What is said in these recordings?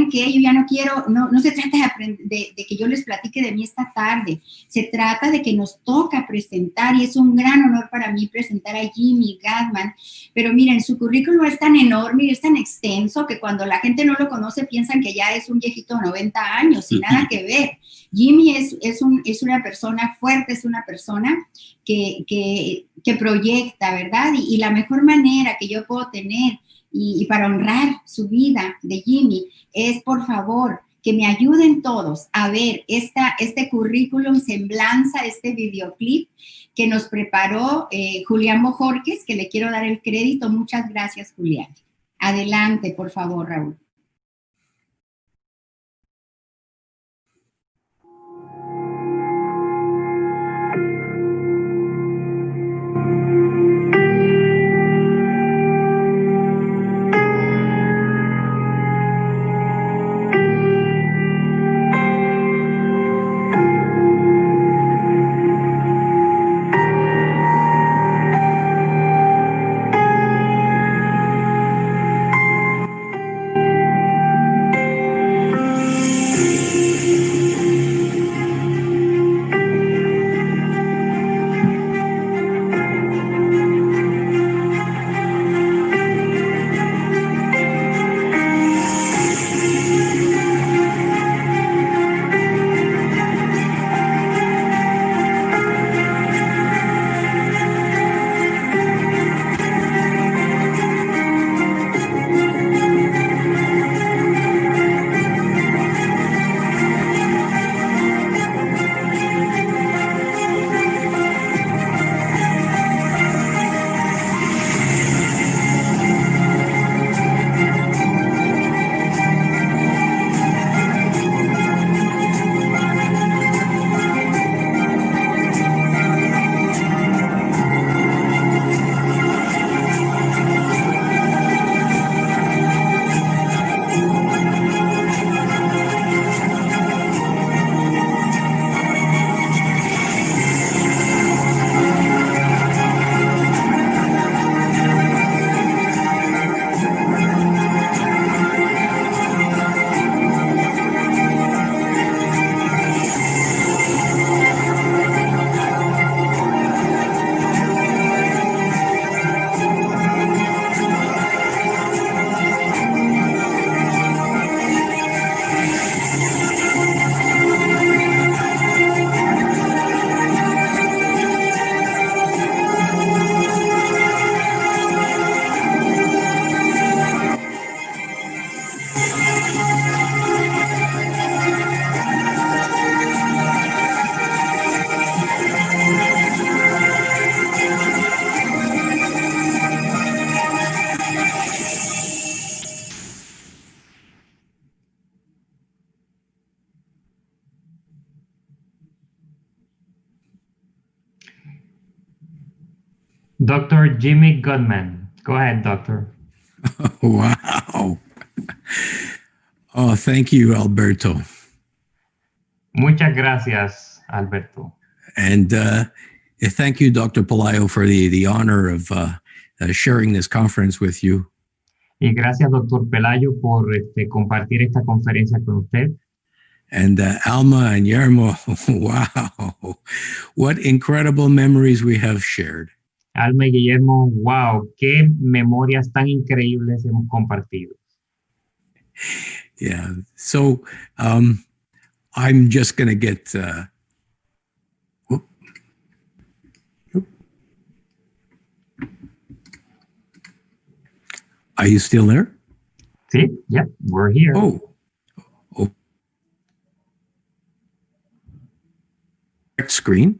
¿saben qué? Yo ya no quiero, no se trata de que yo les platique de mí esta tarde, se trata de que nos toca presentar, y es un gran honor para mí presentar a Jimmy Gutman, pero miren, su currículum es tan enorme y es tan extenso que cuando la gente no lo conoce piensan que ya es un viejito de 90 años, y nada que ver. Jimmy es una persona fuerte, es una persona que proyecta, ¿verdad? Y la mejor manera que yo puedo tener y para honrar su vida de Jimmy es, por favor, que me ayuden todos a ver este currículum semblanza, este videoclip que nos preparó Julián Bojorques, que le quiero dar el crédito. Muchas gracias, Julián. Adelante, por favor, Raúl. Dr. Jimmy Gutman. Go ahead, doctor. Wow. Oh, thank you, Alberto. Muchas gracias, Alberto. And thank you, Dr. Pelayo, for the honor of sharing this conference with you. Y gracias, doctor Pelayo, por compartir esta conferencia con usted. And Alma and Yermo, wow, what incredible memories we have shared. Alma y Guillermo, wow, qué memorias tan increíbles hemos compartido. Yeah, so I'm just going to get... Are you still there? Sí, yeah, we're here. Oh. Screen.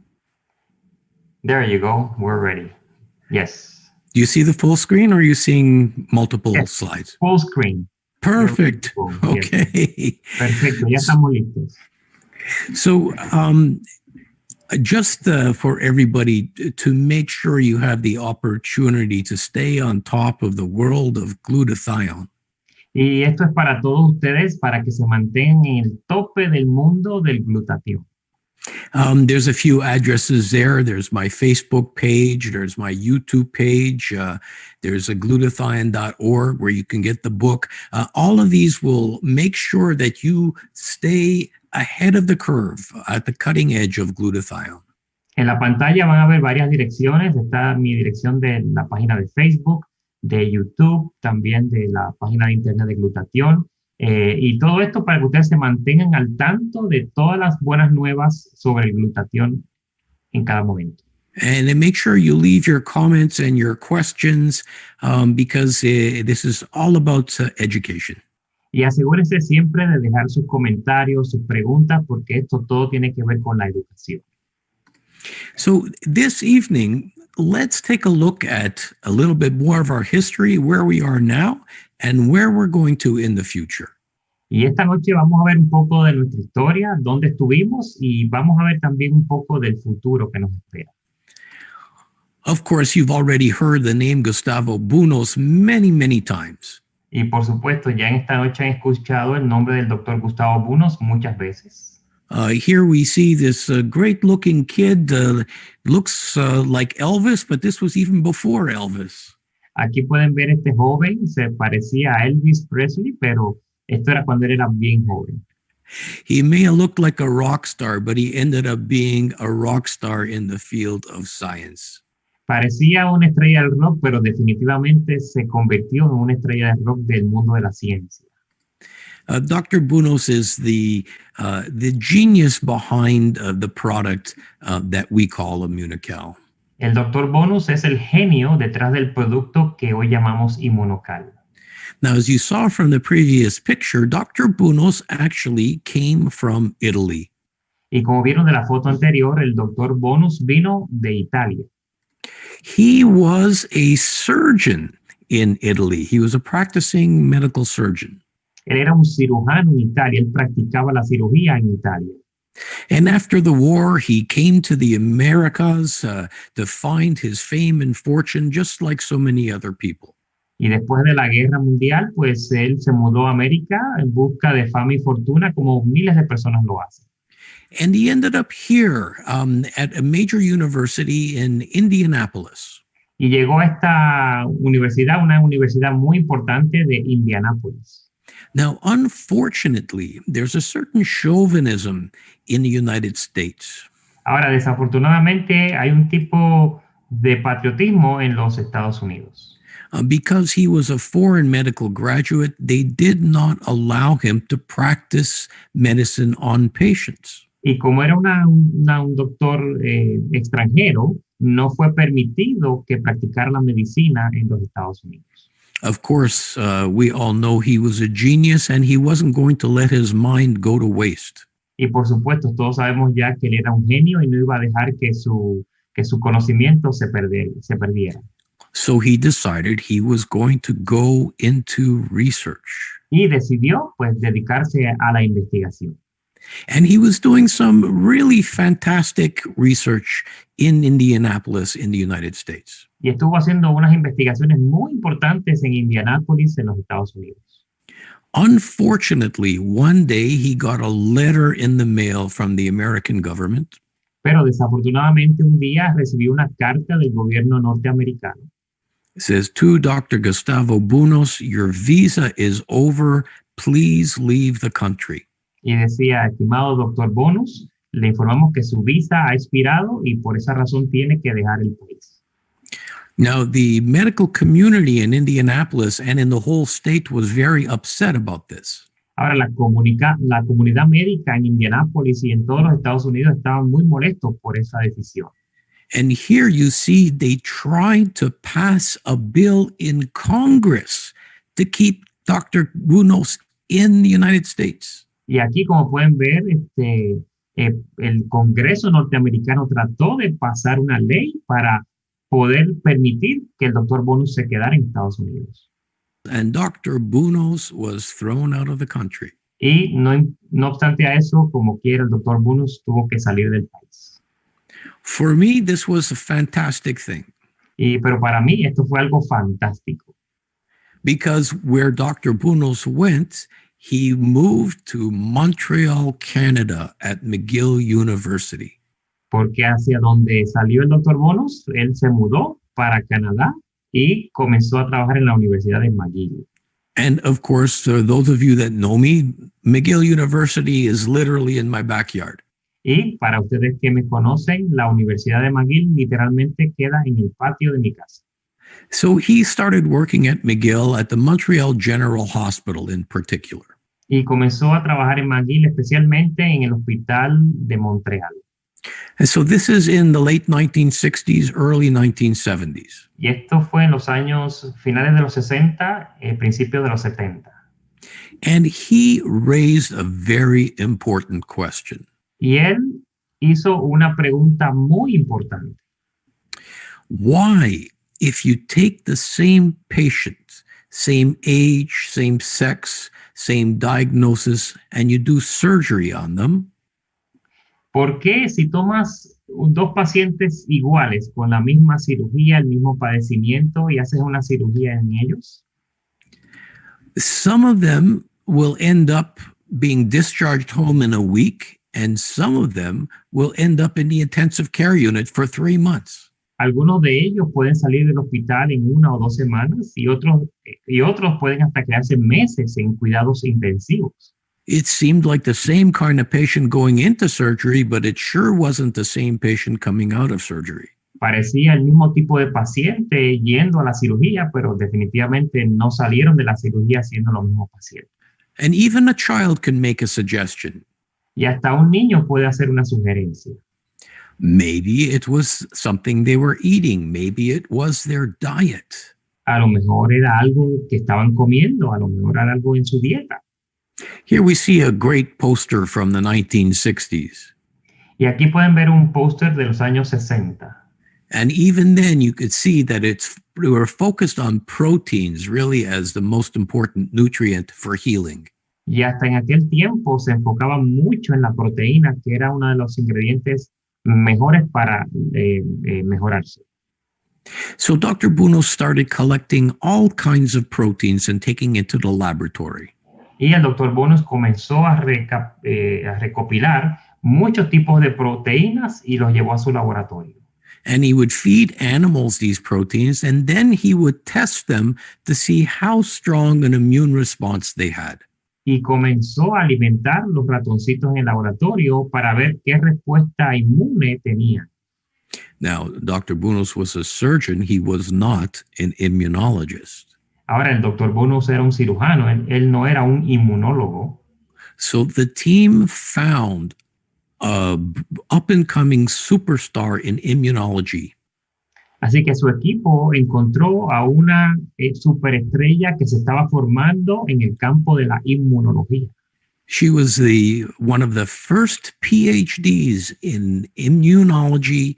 There you go. We're ready. Yes. Do you see the full screen, or are you seeing multiple slides? Full screen. Perfect. Okay. Yes. Perfecto. Ya estamos listos. So, just for everybody to make sure you have the opportunity to stay on top of the world of glutathione. Y esto es para todos ustedes, para que se mantengan en el tope del mundo del glutatión. There's a few addresses there. There's my Facebook page. There's my YouTube page. There's a glutathione.org where you can get the book. All of these will make sure that you stay ahead of the curve at the cutting edge of glutathione. En la pantalla van a ver varias direcciones. Está mi dirección de la página de Facebook, de YouTube, también de la página de internet de Glutatión. Y todo esto para que ustedes se mantengan al tanto de todas las buenas nuevas sobre el glutatión en cada momento. And then make sure you leave your comments and your questions because this is all about education. Y asegúrense siempre de dejar sus comentarios, sus preguntas, porque esto todo tiene que ver con la educación. So this evening, let's take a look at a little bit more of our history, where we are now, and where we're going to in the future. Y esta noche vamos a ver un poco de nuestra historia, dónde estuvimos, y vamos a ver también un poco del futuro que nos espera. Of course, you've already heard the name Gustavo Bunos many, many times. Y por supuesto, ya en esta noche han escuchado el nombre del doctor Gustavo Bunos muchas veces. Here we see this great-looking kid, looks like Elvis, but this was even before Elvis. Aquí pueden ver este joven, se parecía a Elvis Presley, pero esto era cuando él era bien joven. He may have looked like a rock star, but he ended up being a rock star in the field of science. Parecía una estrella del rock, pero definitivamente se convirtió en una estrella del rock del mundo de la ciencia. Dr. Bunos is the genius behind the product that we call Immunical. El doctor Bonus es el genio detrás del producto que hoy llamamos Immunocal. Now, as you saw from the previous picture, Dr. Bunos actually came from Italy. Y como vieron de la foto anterior, el doctor Bonus vino de Italia. He was a surgeon in Italy. He was a practicing medical surgeon. Él era un cirujano en Italia, él practicaba la cirugía en Italia. And after the war, he came to the Americas to find his fame and fortune, just like so many other people. Y después de la Guerra Mundial, pues él se mudó a América en busca de fama y fortuna, como miles de personas lo hacen. And he ended up here at a major university in Indianapolis. Y llegó a esta universidad, una universidad muy importante de Indianápolis. Now, unfortunately, there's a certain chauvinism in the United States. Ahora, desafortunadamente, hay un tipo de patriotismo en los Estados Unidos. Because he was a foreign medical graduate, they did not allow him to practice medicine on patients. Y como era un doctor extranjero, no fue permitido que practicara la medicina en los Estados Unidos. Of course, we all know he was a genius and he wasn't going to let his mind go to waste. Y por supuesto, todos sabemos ya que él era un genio y no iba a dejar que su conocimiento se perdiera. So he decided he was going to go into research. Y decidió, pues, dedicarse a la investigación. And he was doing some really fantastic research in Indianapolis in the United States. Y estuvo haciendo unas investigaciones muy importantes en Indianápolis, en los Estados Unidos. Unfortunately, one day he got a letter in the mail from the American government. Pero desafortunadamente un día recibió una carta del gobierno norteamericano. It says, to Dr. Gustavo Bunos, your visa is over. Please leave the country. Y decía, estimado doctor Bonus, le informamos que su visa ha expirado y por esa razón tiene que dejar el país. Now, the medical community in Indianapolis and in the whole state was very upset about this. Ahora, la comunidad médica en Indianápolis y en todos los Estados Unidos estaban muy molestos por esa decisión. And here you see they tried to pass a bill in Congress to keep Dr. Bunos in the United States. Y aquí, como pueden ver, el Congreso norteamericano trató de pasar una ley para poder permitir que el doctor Bonus se quedara en Estados Unidos. And Dr. Bunos was thrown out of the country. Y no obstante a eso, como quiera, el doctor Bonus tuvo que salir del país. For me, this was a fantastic thing. Pero para mí esto fue algo fantástico. Because where Dr. Bunos went, he moved to Montreal, Canada at McGill University. Porque hacia donde salió el doctor Bonus, él se mudó para Canadá y comenzó a trabajar en la Universidad de McGill. And of course, those of you that know me, McGill University is literally in my backyard. Y para ustedes que me conocen, la Universidad de McGill literalmente queda en el patio de mi casa. So he started working at McGill at the Montreal General Hospital in particular. Y comenzó a trabajar en McGill, especialmente en el Hospital de Montreal. And so this is in the late 1960s, early 1970s. Y esto fue en los años finales de los 60, principios de los 70. And he raised a very important question. Y él hizo una pregunta muy importante. Why, if you take the same patient, same age, same sex, same diagnosis, and you do surgery on them, ¿Por qué si tomas dos pacientes iguales con la misma cirugía, el mismo padecimiento y haces una cirugía en ellos? some of them will end up being discharged home in a week, and some of them will end up in the intensive care unit for 3 months. Algunos de ellos pueden salir del hospital en 1 o 2 semanas y otros pueden hasta quedarse meses en cuidados intensivos. It seemed like the same kind of patient going into surgery, but it sure wasn't the same patient coming out of surgery. Parecía el mismo tipo de paciente yendo a la cirugía, pero definitivamente no salieron de la cirugía siendo los mismos pacientes. And even a child can make a suggestion. Y hasta un niño puede hacer una sugerencia. Maybe it was something they were eating. Maybe it was their diet. A lo mejor era algo que estaban comiendo, a lo mejor era algo en su dieta. Here we see a great poster from the 1960s. Y aquí pueden ver un póster de los años 60. And even then, you could see that we were focused on proteins really as the most important nutrient for healing. Y hasta en aquel tiempo se enfocaba mucho en la proteína, que era uno de los ingredientes mejores para mejorarse. So Dr. Bruno started collecting all kinds of proteins and taking it to the laboratory. Y el doctor Bonus comenzó a recopilar muchos tipos de proteínas y los llevó a su laboratorio. And he would feed animals these proteins, and then he would test them to see how strong an immune response they had. Y comenzó a alimentar los ratoncitos en el laboratorio para ver qué respuesta inmune tenían. Now, Dr. Bunos was a surgeon. He was not an immunologist. Ahora, el doctor Bonus era un cirujano, él no era un inmunólogo. So the team found a up-and-coming superstar in immunology. Así que su equipo encontró a una superestrella que se estaba formando en el campo de la inmunología. She was one of the first PhDs in immunology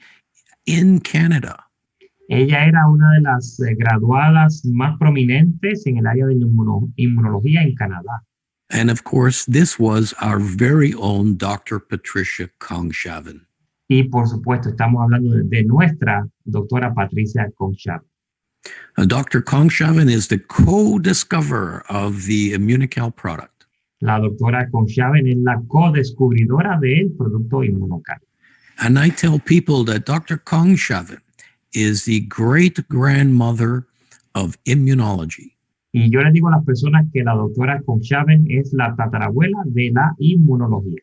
in Canada. Ella era una de las graduadas más prominentes en el área de la inmunología en Canadá. And of course, this was our very own Dr. Patricia Kongshaven. Y por supuesto, estamos hablando de nuestra doctora Patricia Kongshaven. Dr. Kongshaven is the co-discoverer of the Immunical product. La doctora Kongshaven es la co-descubridora del producto Immunocal. And I tell people that Dr. Kongshaven is the great-grandmother of immunology. Y yo les digo a las personas que la doctora Kongshaven es la tatarabuela de la inmunología.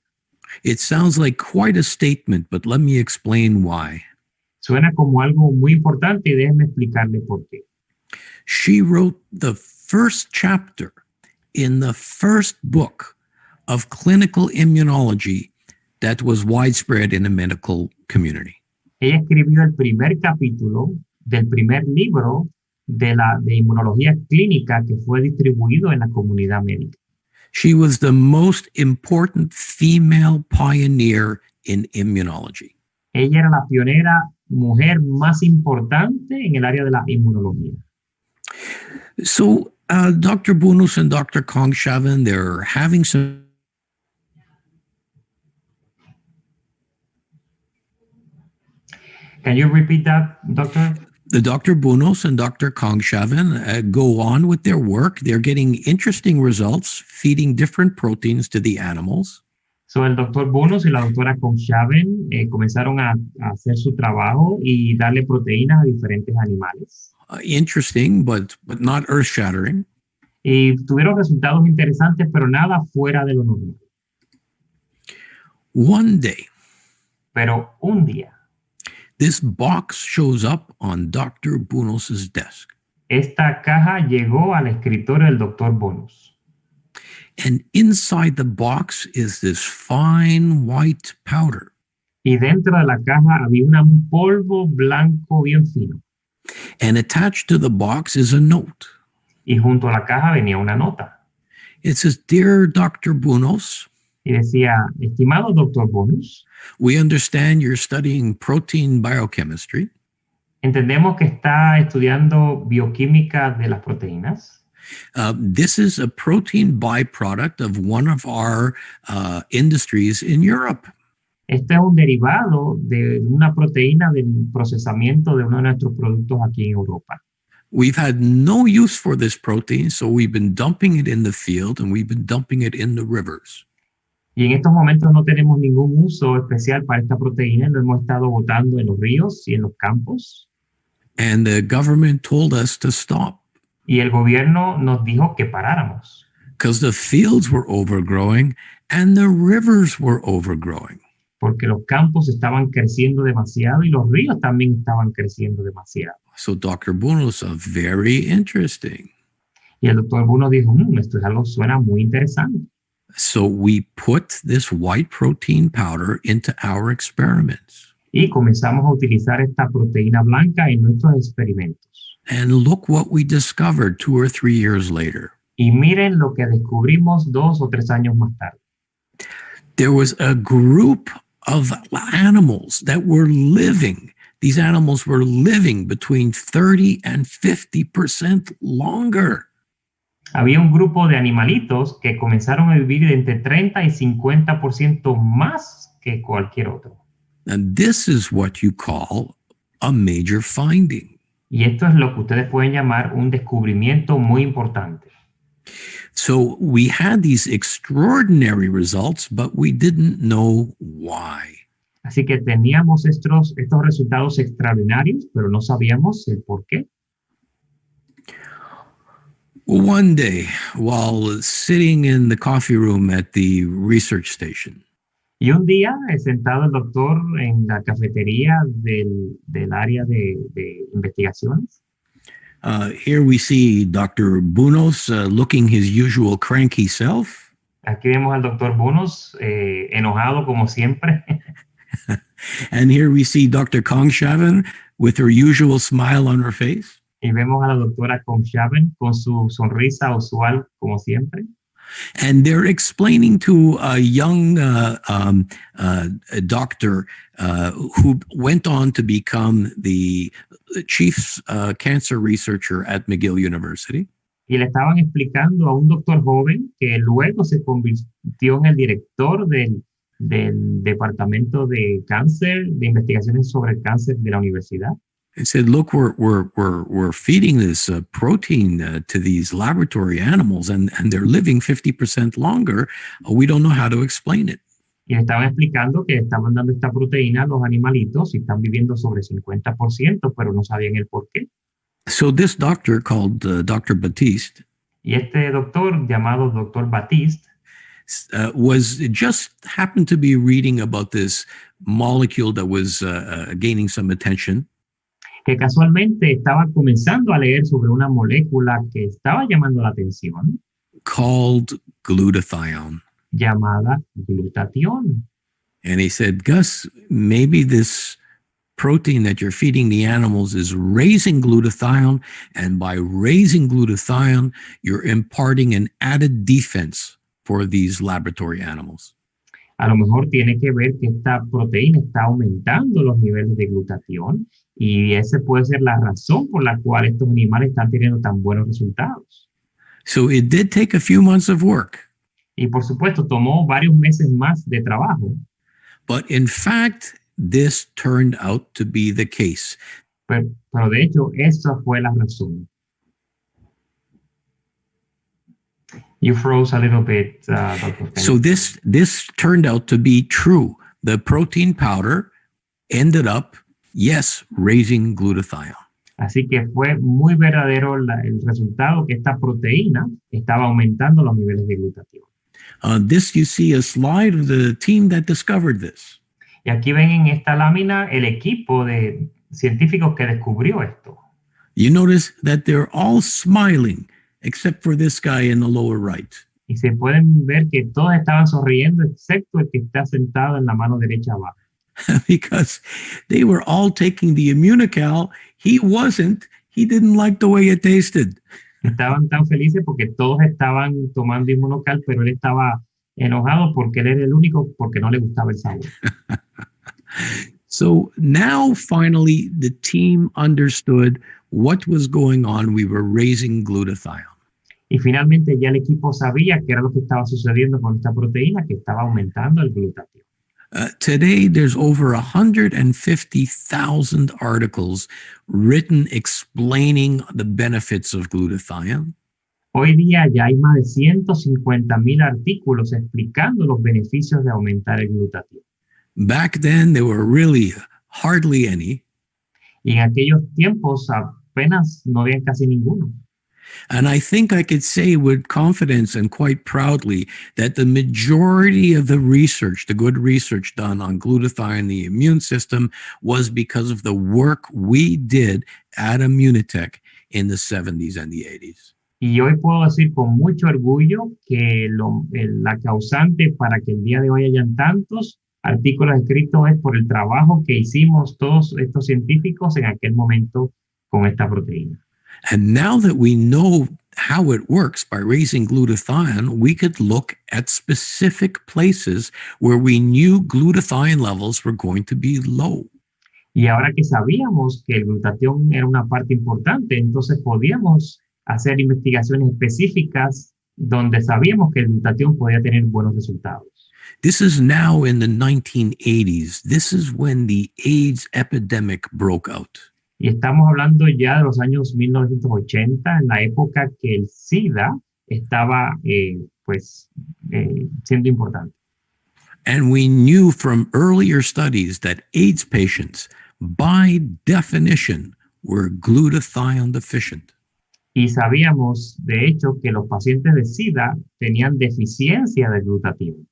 It sounds like quite a statement, but let me explain why. Suena como algo muy importante y déjenme explicarle por qué. She wrote the first chapter in the first book of clinical immunology that was widespread in the medical community. Ella escribió el primer capítulo del primer libro de inmunología clínica que fue distribuido en la comunidad médica. She was the most important female pioneer in immunology. Ella era la pionera mujer más importante en el área de la inmunología. So Dr. Bunus and Dr. Kongshaven, they're having some... Can you repeat that, doctor? The Dr. Bunos and Dr. Kongshaven go on with their work. They're getting interesting results, feeding different proteins to the animals. So, el doctor Bonos y la doctora Conshaven comenzaron a hacer su trabajo y darle proteínas a diferentes animales. Interesting, but not earth-shattering. Y tuvieron resultados interesantes, pero nada fuera de lo normal. One day, Pero un día, this box shows up on Dr. Bunos' desk. esta caja llegó al escritorio del doctor Bonos. And inside the box is this fine white powder. Y dentro de la caja había un polvo blanco bien fino. And attached to the box is a note. Y junto a la caja venía una nota. It says, "Dear Dr. Bunos, Y decía, estimado doctor Bonos, we understand you're studying protein biochemistry. entendemos que está estudiando bioquímica de las proteínas. This is a protein byproduct of one of our industries in Europe. Este es un derivado de una proteína del procesamiento de uno de nuestros productos aquí en Europa. We've had no use for this protein, so we've been dumping it in the field and we've been dumping it in the rivers. Y en estos momentos no tenemos ningún uso especial para esta proteína, lo hemos estado botando en los ríos y en los campos. And the government told us to stop Y el gobierno nos dijo que paráramos, because the fields were overgrowing and the rivers were overgrowing. porque los campos estaban creciendo demasiado y los ríos también estaban creciendo demasiado. So Dr. Bunos, very interesting. Y el doctor Bruno dijo, esto es algo suena muy interesante. So we put this white protein powder into our experiments. Y comenzamos a utilizar esta proteína blanca en nuestros experimentos. And look what we discovered 2 or 3 years later. Y miren lo que descubrimos 2 o 3 años más tarde. There was a group of animals that were living. These animals were living between 30 and 50% longer. Había un grupo de animalitos que comenzaron a vivir de entre 30 y 50% más que cualquier otro. And this is what you call a major finding. Y esto es lo que ustedes pueden llamar un descubrimiento muy importante. So we had these extraordinary results, but we didn't know why. Así que teníamos estos resultados extraordinarios, pero no sabíamos el por qué. One day, while sitting in the coffee room at the research station, Y un día, sentado el doctor en la cafetería del área de investigaciones, here we see Dr. Bunos looking his usual cranky self. aquí vemos al doctor Bonos enojado como siempre. And here we see Dr. Kongshaven with her usual smile on her face. Y vemos a la doctora Conshaven con su sonrisa usual como siempre. And they're explaining to a young doctor who went on to become the chief cancer researcher at McGill University. Y le estaban explicando a un doctor joven que luego se convirtió en el director del departamento de cáncer, de investigaciones sobre el cáncer de la universidad. They said, "Look, we're feeding this protein to these laboratory animals, and they're living 50% longer. We don't know how to explain it." Y le estaban explicando que estaban dando esta proteína a los animalitos y están viviendo sobre 50%, pero no sabían el por qué. So this doctor called Dr. Batiste Y este doctor llamado Dr. Batiste was just happened to be reading about this molecule that was gaining some attention. que casualmente estaba comenzando a leer sobre una molécula que estaba llamando la atención, Called glutathione. llamada glutatión. And he said, "Gus, maybe this protein that you're feeding the animals is raising glutathione, and by raising glutathione, you're imparting an added defense for these laboratory animals." A lo mejor tiene que ver que esta proteína está aumentando los niveles de glutatión y esa puede ser la razón por la cual estos animales están teniendo tan buenos resultados. So it did take a few months of work, Y por supuesto, tomó varios meses más de trabajo, but in fact, this turned out to be the case. Pero de hecho, esa fue la razón. You froze a little bit, Dr. So this turned out to be true. The protein powder ended up, yes, raising glutathione. Así que fue muy verdadero el resultado que esta proteína estaba aumentando los niveles de glutatión. This you see a slide of the team that discovered this. Y aquí ven en esta lámina el equipo de científicos que descubrió esto. You notice that they're all smiling except for this guy in the lower right. Y se pueden ver que todos estaban sonriendo excepto el que está sentado en la mano derecha abajo. Because they were all taking the Immunical. He wasn't. He didn't like the way it tasted. Estaban tan felices porque todos estaban tomando Inmunocal, pero él estaba enojado porque él era el único porque no le gustaba el sabor. So now finally the team understood what was going on. We were raising glutathione. Y finalmente ya el equipo sabía qué era lo que estaba sucediendo con esta proteína, que estaba aumentando el glutatión. Today, there's over 150,000 articles written explaining the benefits of glutathione. Hoy día ya hay más de 150,000 artículos explicando los beneficios de aumentar el glutatión. Back then, there were really hardly any. Y en aquellos tiempos apenas no había casi ninguno. And I think I could say with confidence and quite proudly that the majority of the research, the good research done on glutathione, the immune system, was because of the work we did at Immunitech in the 70s and the 80s. Y hoy puedo decir con mucho orgullo que la causante para que el día de hoy hayan tantos artículos escritos es por el trabajo que hicimos todos estos científicos en aquel momento con esta proteína. And now that we know how it works by raising glutathione, we could look at specific places where we knew glutathione levels were going to be low. Y ahora que sabíamos que el glutatión era una parte importante, entonces podíamos hacer investigaciones específicas donde sabíamos que el glutatión podía tener buenos resultados. This is now in the 1980s. This is when the AIDS epidemic broke out. Y estamos hablando ya de los años 1980, en la época que el SIDA estaba siendo importante. And we knew from earlier studies that AIDS patients, by definition, were glutathione deficient. Y sabíamos, de hecho, que los pacientes de SIDA tenían deficiencia de glutatión.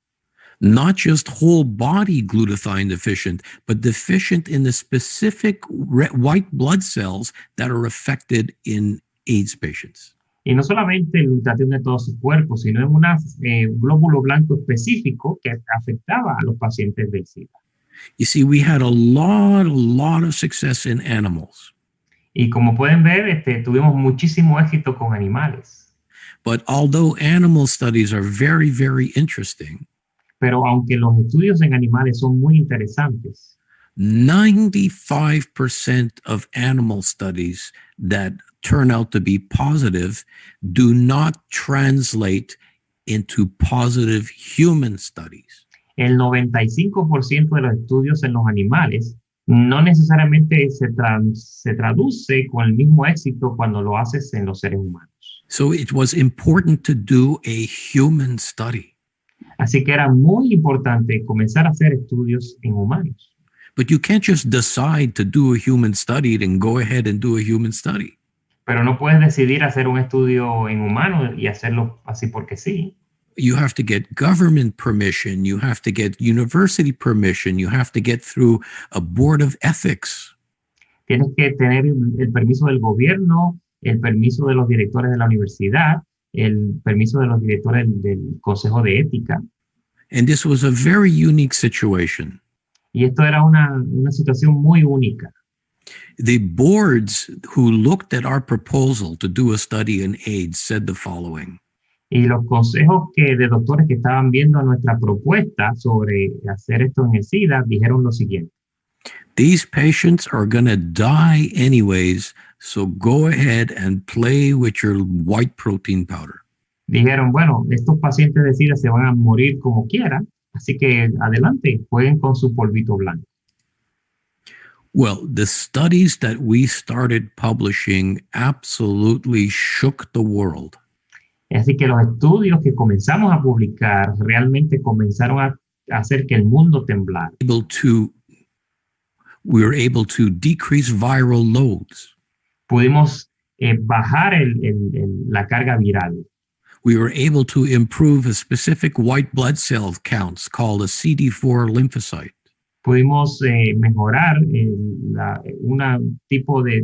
Not just whole body glutathione deficient, but deficient in the specific white blood cells that are affected in AIDS patients. Y no solamente el glutatión de todo su cuerpo, sino en un glóbulo blanco específico que afectaba a los pacientes del SIDA. You see, we had a lot of success in animals. Y como pueden ver, tuvimos muchísimo éxito con animales. But although animal studies are very, very interesting, pero aunque los estudios en animales son muy interesantes, 95% of animal studies that turn out to be positive do not translate into positive human studies. El 95% de los estudios en los animales no necesariamente se traduce con el mismo éxito cuando lo haces en los seres humanos. So it was important to do a human study. Así que era muy importante comenzar a hacer estudios en humanos. But you can't just decide to do a human study and go ahead and do a human study. Pero no puedes decidir hacer un estudio en humanos y hacerlo así porque sí. You have to get government permission. You have to get university permission. You have to get through a board of ethics. Tienes que tener el permiso del gobierno, el permiso de los directores de la universidad, el permiso de los directores del Consejo de Ética. And this was a very unique situation. Y esto era una situación muy única. The boards who looked at our proposal to do a study in AIDS said the following. Y los consejos de doctores que estaban viendo nuestra propuesta sobre hacer esto en el SIDA dijeron lo siguiente. These patients are going to die anyways, so go ahead and play with your white protein powder. Dijeron, bueno, estos pacientes de SIDA se van a morir como quieran, así que adelante, jueguen con su polvito blanco. Well, the studies that we started publishing absolutely shook the world. Así que los estudios que comenzamos a publicar realmente comenzaron a hacer que el mundo temblara. We were able to decrease viral loads. Pudimos bajar la carga viral. We were able to improve a specific white blood cell counts called a CD4 lymphocyte. Pudimos mejorar un tipo de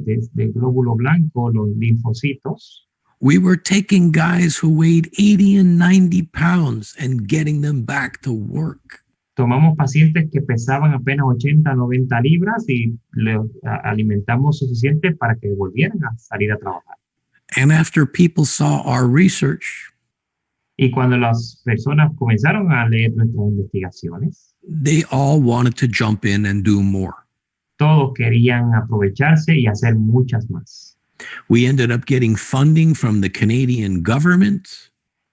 glóbulo blanco, los linfocitos. We were taking guys who weighed 80 and 90 pounds and getting them back to work. Tomamos pacientes que pesaban apenas 80, 90 libras y les alimentamos suficiente para que volvieran a salir a trabajar. And after people saw our research, y cuando las personas comenzaron a leer nuestras investigaciones, they all wanted to jump in and do more. Todos querían aprovecharse y hacer muchas más. We ended up getting funding from the Canadian government.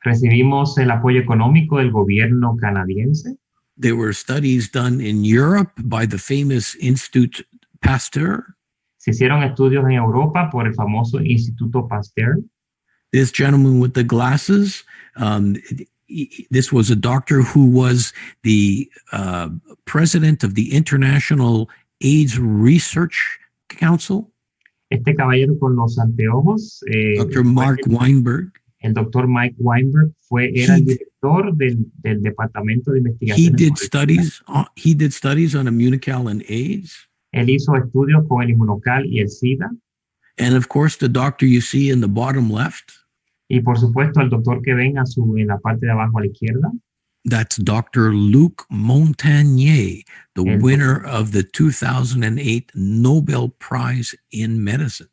Recibimos el apoyo económico del gobierno canadiense. There were studies done in Europe by the famous Institut Pasteur. Se hicieron estudios en Europa por el famoso Instituto Pasteur. This gentleman with the glasses, this was a doctor who was the president of the International AIDS Research Council. Este caballero con los anteojos, Dr. Mark Weinberg. El doctor Mike Weinberg era el director del Departamento de Investigación. He did studies on immunocal and AIDS. Él hizo estudios con el inmunocal y el SIDA. And of course, the doctor you see in the bottom left. Y por supuesto, el doctor que ven en la parte de abajo a la izquierda. That's Dr. Luc Montagnier, the winner of the 2008 Nobel Prize in Medicine.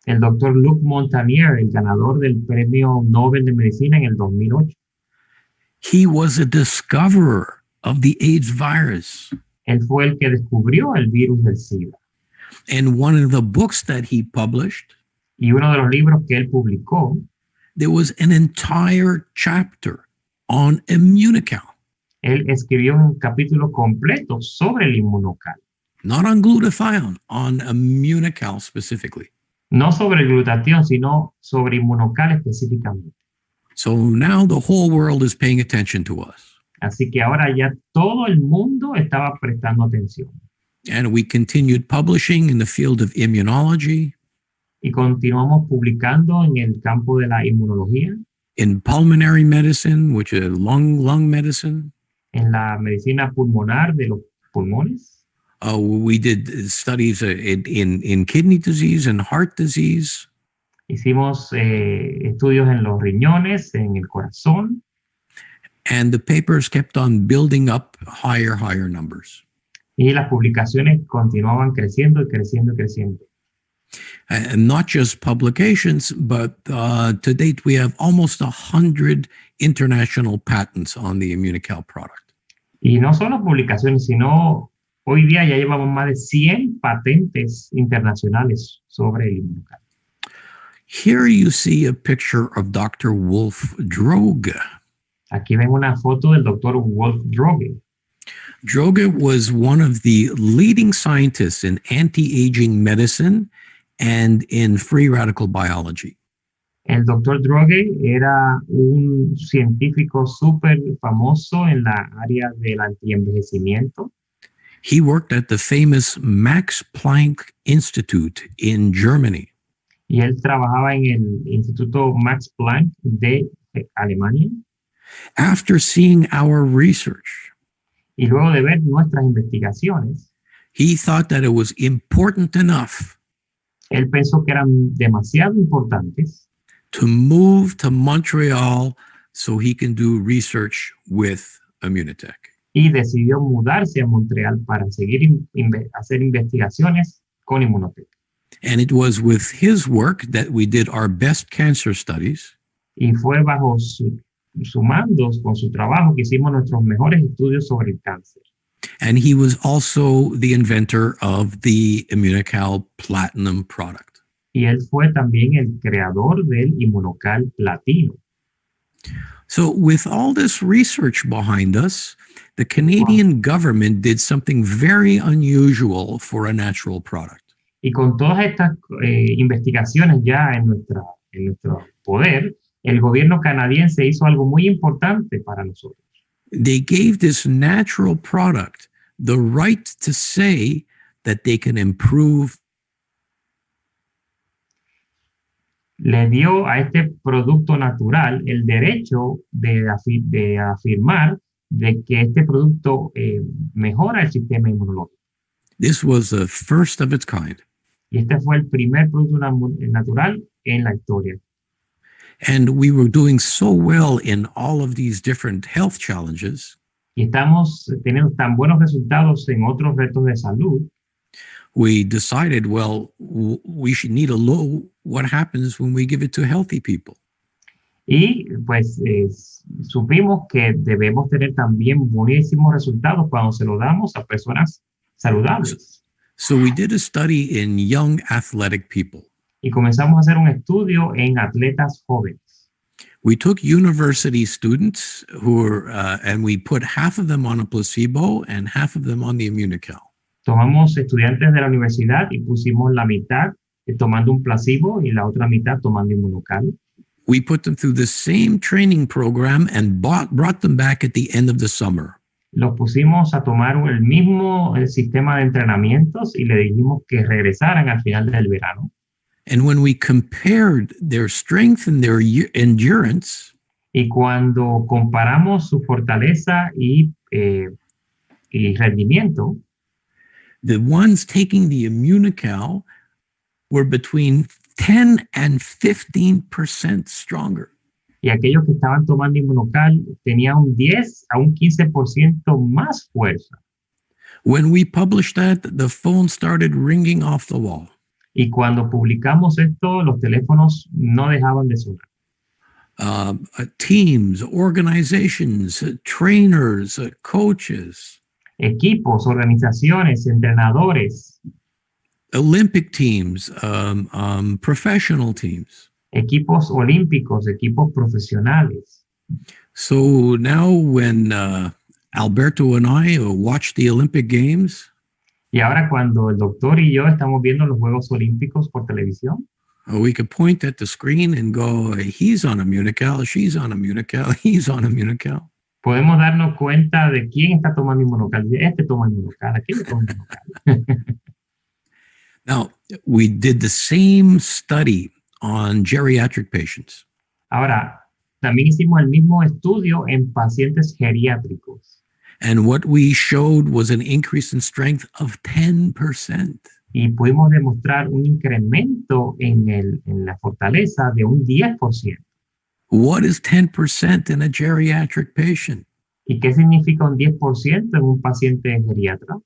El doctor Luc Montagnier, el ganador del Premio Nobel de Medicina en el 2008. He was a discoverer of the AIDS virus. Él fue el que descubrió el virus del SIDA. And one of the books that he published, y uno de los libros que él publicó, there was an entire chapter on immunocal. Él escribió un capítulo completo sobre el inmunocal. Not on glutathione, on immunocal specifically. No sobre el glutatión, sino sobre inmunocal específicamente. So now the whole world is paying attention to us. Así que ahora ya todo el mundo estaba prestando atención. And we continued publishing in the field of immunology. Y continuamos publicando en el campo de la inmunología. In pulmonary medicine, which is lung medicine. En la medicina pulmonar de los pulmones. We did studies in kidney disease and heart disease. Hicimos estudios en los riñones, en el corazón. And the papers kept on building up higher numbers. Y las publicaciones continuaban creciendo y creciendo y creciendo. And not just publications, but to date we have almost 100 international patents on the immunocal product. Y no solo publicaciones, sino hoy día ya llevamos más de 100 patentes internacionales sobre el inmunocal. Here you see a picture of Dr. Wolf Droge. Aquí ven una foto del Dr. Wolf Droge. Droge was one of the leading scientists in anti-aging medicine and in free radical biology. El Dr. Droge era un científico súper famoso en la área del antienvejecimiento. He worked at the famous Max Planck Institute in Germany. Y él trabajaba en el Instituto Max Planck de Alemania. After seeing our research, y luego de ver nuestras investigaciones, he thought that it was important enough. Él pensó que eran demasiado importantes to move to Montreal so he can do research with Immunotech. Y decidió mudarse a Montreal para seguir hacer investigaciones con Immunotech. And it was with his work that we did our best cancer studies. Y fue bajo su mando, con su trabajo, que hicimos nuestros mejores estudios sobre el cáncer. And he was also the inventor of the Immunocal Platinum product. Y él fue también el creador del Immunocal Platino. So, with all this research behind us, the Canadian government did something very unusual for a natural product. Y con todas estas investigaciones ya en nuestro poder, el gobierno canadiense hizo algo muy importante para nosotros. They gave this natural product the right to say that they can improve. Le dio a este producto natural el derecho de afirmar de que este producto mejora el sistema inmunológico. This was the first of its kind. Y este fue el primer producto natural en la historia. And we were doing so well in all of these different health challenges. Y estamos teniendo tan buenos resultados en otros retos de salud. We decided, well, we should need to know what happens when we give it to healthy people. Y pues supimos que debemos tener también buenísimos resultados cuando se lo damos a personas saludables. So we did a study in young athletic people. Y comenzamos a hacer un estudio en atletas jóvenes. We took university students who were, and we put half of them on a placebo and half of them on the Immunical. Tomamos estudiantes de la universidad y pusimos la mitad tomando un placebo y la otra mitad tomando inmunocal. We put them through the same training program and brought them back at the end of the summer. Los pusimos a tomar el mismo sistema de entrenamientos y le dijimos que regresaran al final del verano. And when we compared their strength and their endurance, y cuando comparamos su fortaleza y rendimiento, the ones taking the Immunical were between 10 and 15% stronger. Y aquellos que estaban tomando inmunocal tenían un 10 a un 15% más fuerza. When we published that, the phone started ringing off the wall. Y cuando publicamos esto, los teléfonos no dejaban de sonar. Teams, organizations, trainers, coaches. Equipos, organizaciones, entrenadores. Olympic teams, professional teams. Equipos olímpicos, equipos profesionales. So now when Alberto and I watch the Olympic Games, y ahora cuando el doctor y yo estamos viendo los Juegos Olímpicos por televisión, we could point at the screen and go, he's on Immunical, she's on Immunical, he's on Immunical. Podemos darnos cuenta de quién está tomando inmunocal. Este toma inmunocal, aquel toma inmunocal. Now, we did the same study on geriatric patients. Ahora, también hicimos el mismo estudio en pacientes geriátricos. And what we showed was an increase in strength of 10%. Y pudimos demostrar un incremento en la fortaleza de un 10%. What is 10% in a geriatric patient? ¿Y qué significa un 10% en un paciente geriatra?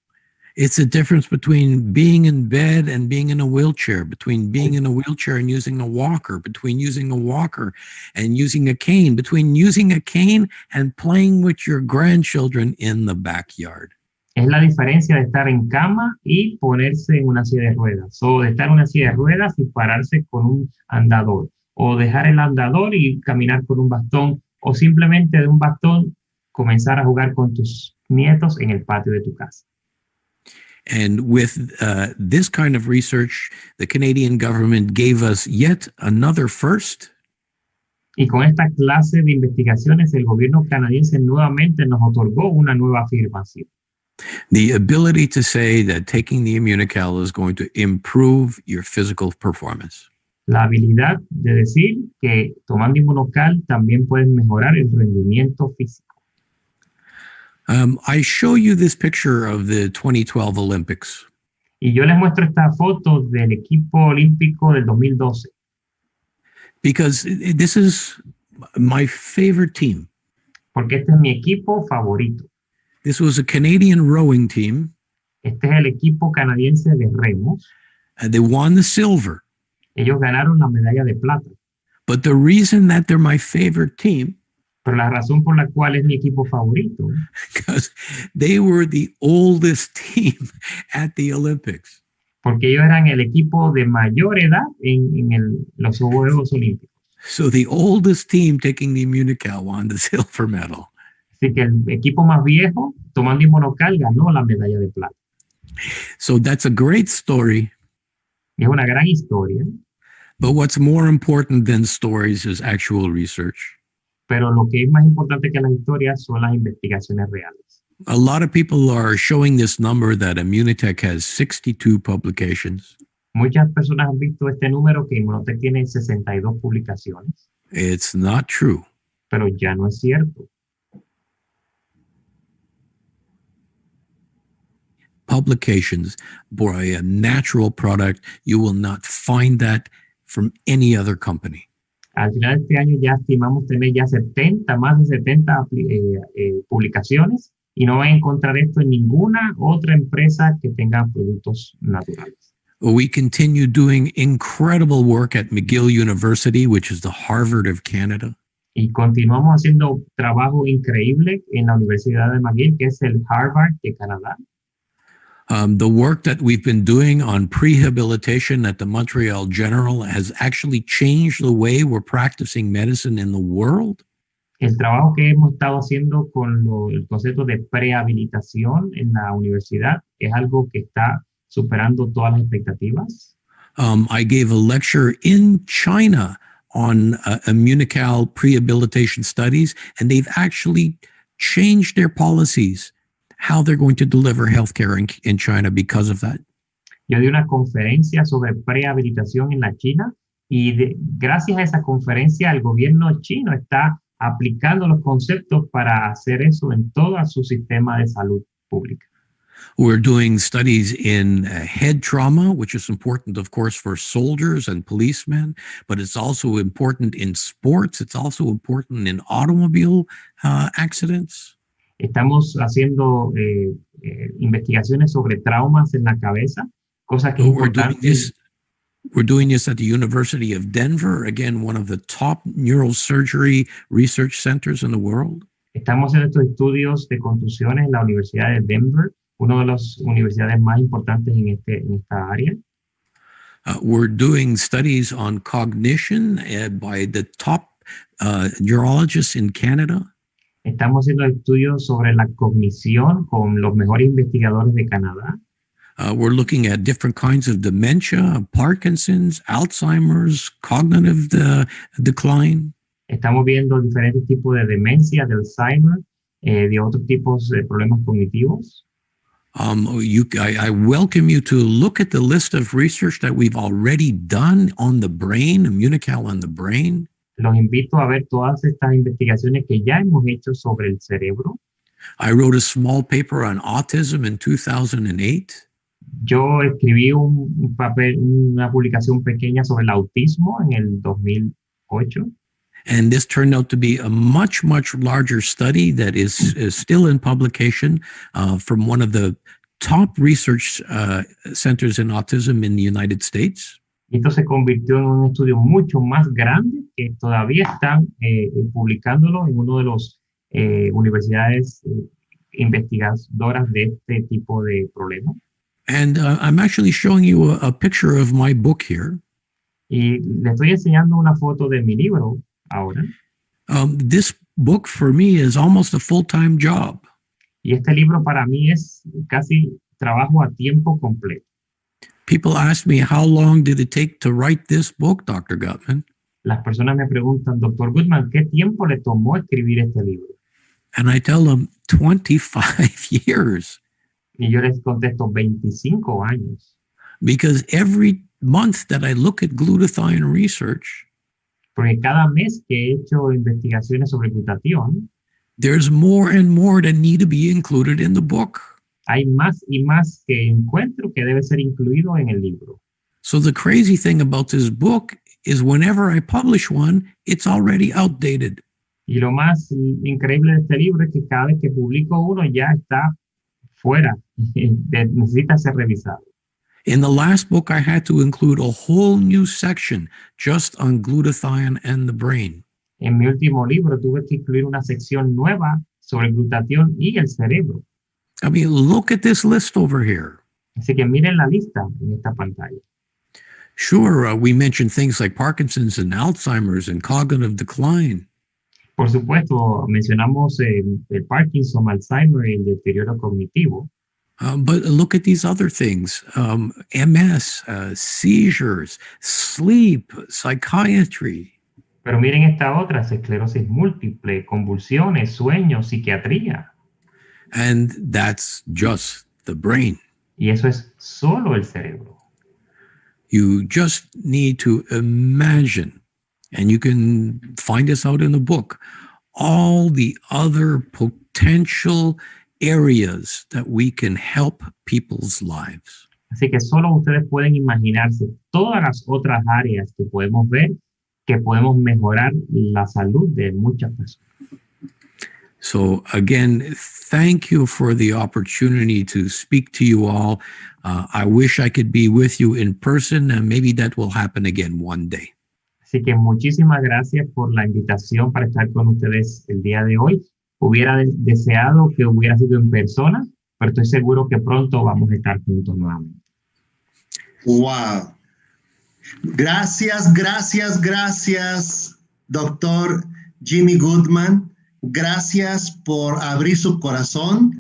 It's a difference between being in bed and being in a wheelchair, between being in a wheelchair and using a walker, between using a walker and using a cane, between using a cane and playing with your grandchildren in the backyard. Es la diferencia de estar en cama y ponerse en una silla de ruedas, o de estar en una silla de ruedas y pararse con un andador, o dejar el andador y caminar con un bastón, o simplemente de un bastón comenzar a jugar con tus nietos en el patio de tu casa. And with this kind of research, the Canadian government gave us yet another first. Y con esta clase de investigaciones, el gobierno canadiense nuevamente nos otorgó una nueva afirmación. The ability to say that taking the Immunical is going to improve your physical performance. La habilidad de decir que tomando inmunocal también puedes mejorar el rendimiento físico. I show you this picture of the 2012 Olympics. Y yo les muestro esta foto del equipo olímpico del 2012. Because this is my favorite team. Porque este es mi equipo favorito. This was a Canadian rowing team. Este es el equipo canadiense de remos. They won the silver. Ellos ganaron la medalla de plata. But the reason that they're my favorite team, pero la razón por la cual es mi equipo favorito, because they were the oldest team at the Olympics. Porque ellos eran el equipo de mayor edad en los Juegos Olímpicos. So the oldest team taking the Immunical won the silver medal. Así que el equipo más viejo, tomando inmunocal, ganó la medalla de plata. So that's a great story. Y es una gran historia, But what's more important than stories is actual research. pero lo que es más importante que las historias son las investigaciones reales. A lot of people are showing this number that Immunitech has 62 publications. Muchas personas han visto este número que Inmunotech tiene 62 publicaciones, It's not true. pero ya no es cierto. Publications for a natural product, you will not find that from any other company. Al final de este año ya estimamos tener ya más de 70 publicaciones y no van a encontrar esto en ninguna otra empresa que tenga productos naturales. We continue doing incredible work at McGill University, which is the Harvard of Canada. Y continuamos haciendo trabajo increíble en la Universidad de McGill, que es el Harvard de Canadá. The work that we've been doing on prehabilitation at the Montreal General has actually changed the way we're practicing medicine in the world. El trabajo que hemos estado haciendo con el concepto de prehabilitación en la universidad es algo que está superando todas las expectativas. I gave a lecture in China on Immunical prehabilitation studies, and they've actually changed their policies, how they're going to deliver healthcare in China because of that. Yo di una conferencia sobre prehabilitación en la China y gracias a esa conferencia el gobierno chino está aplicando los conceptos para hacer eso en todo su sistema de salud pública. We're doing studies in head trauma, which is important, of course, for soldiers and policemen, but it's also important in sports. It's also important in automobile accidents. Estamos haciendo investigaciones sobre traumas en la cabeza, cosas que We're doing this at the University of Denver, again, one of the top neurosurgery research centers in the world. Estamos haciendo estos estudios de contusiones en la Universidad de Denver, una de las universidades más importantes en esta área. We're doing studies on cognition by the top neurologists in Canada. Estamos haciendo estudios sobre la cognición con los mejores investigadores de Canadá. We're looking at different kinds of dementia, Parkinson's, Alzheimer's, cognitive decline. Estamos viendo diferentes tipos de demencia, de Alzheimer, de otros tipos de problemas cognitivos. I welcome you to look at the list of research that we've already done on the brain, Immunical on the brain. Los invito a ver todas estas investigaciones que ya hemos hecho sobre el cerebro. I wrote a small paper on autism in 2008. Yo escribí una publicación pequeña sobre el autismo en el 2008. And this turned out to be a much, much larger study that is still in publication from one of the top research centers in autism in the United States. Y esto se convirtió en un estudio mucho más grande que todavía están publicándolo en uno de los universidades investigadoras de este tipo de problemas. And I'm actually showing you a picture of my book here. Y le estoy enseñando una foto de mi libro ahora. This book for me is almost a full-time job. Y este libro para mí es casi trabajo a tiempo completo. People ask me, how long did it take to write this book, Dr. Gutman? Las personas me preguntan, Dr. Gutman, ¿qué tiempo le tomó escribir este libro? And I tell them 25 years. Y yo les contesto 25 años. Because every month that I look at glutathione research, porque cada mes que he hecho investigaciones sobre glutatión, there's more and more that need to be included in the book. Hay más y más que encuentro que debe ser incluido en el libro. So the crazy thing about this book is whenever I publish one, it's already outdated. Y lo más increíble de este libro es que cada vez que publico uno ya está fuera, necesita ser revisado. In the last book, I had to include a whole new section just on glutathione and the brain. En mi último libro tuve que incluir una sección nueva sobre el glutatión y el cerebro. I mean, look at this list over here. Así que miren la lista en esta pantalla. Sure, we mentioned things like Parkinson's and Alzheimer's and cognitive decline. Por supuesto, mencionamos el Parkinson, Alzheimer y el deterioro cognitivo. But look at these other things, MS, seizures, sleep, psychiatry. Pero miren esta otra, esclerosis múltiple, convulsiones, sueños, psiquiatría. And that's just the brain. Y eso es solo el cerebro. You just need to imagine, and you can find this out in the book, all the other potential areas that we can help people's lives. Así que solo ustedes pueden imaginarse todas las otras áreas que podemos ver que podemos mejorar la salud de muchas personas. So again, thank you for the opportunity to speak to you all. I wish I could be with you in person, and maybe that will happen again one day. Así que muchísimas gracias por la invitación para estar con ustedes el día de hoy. Hubiera deseado que hubiera sido en persona, pero estoy seguro que pronto vamos a estar juntos nuevamente. Wow. Gracias, doctor Jimmy Gutman. Gracias por abrir su corazón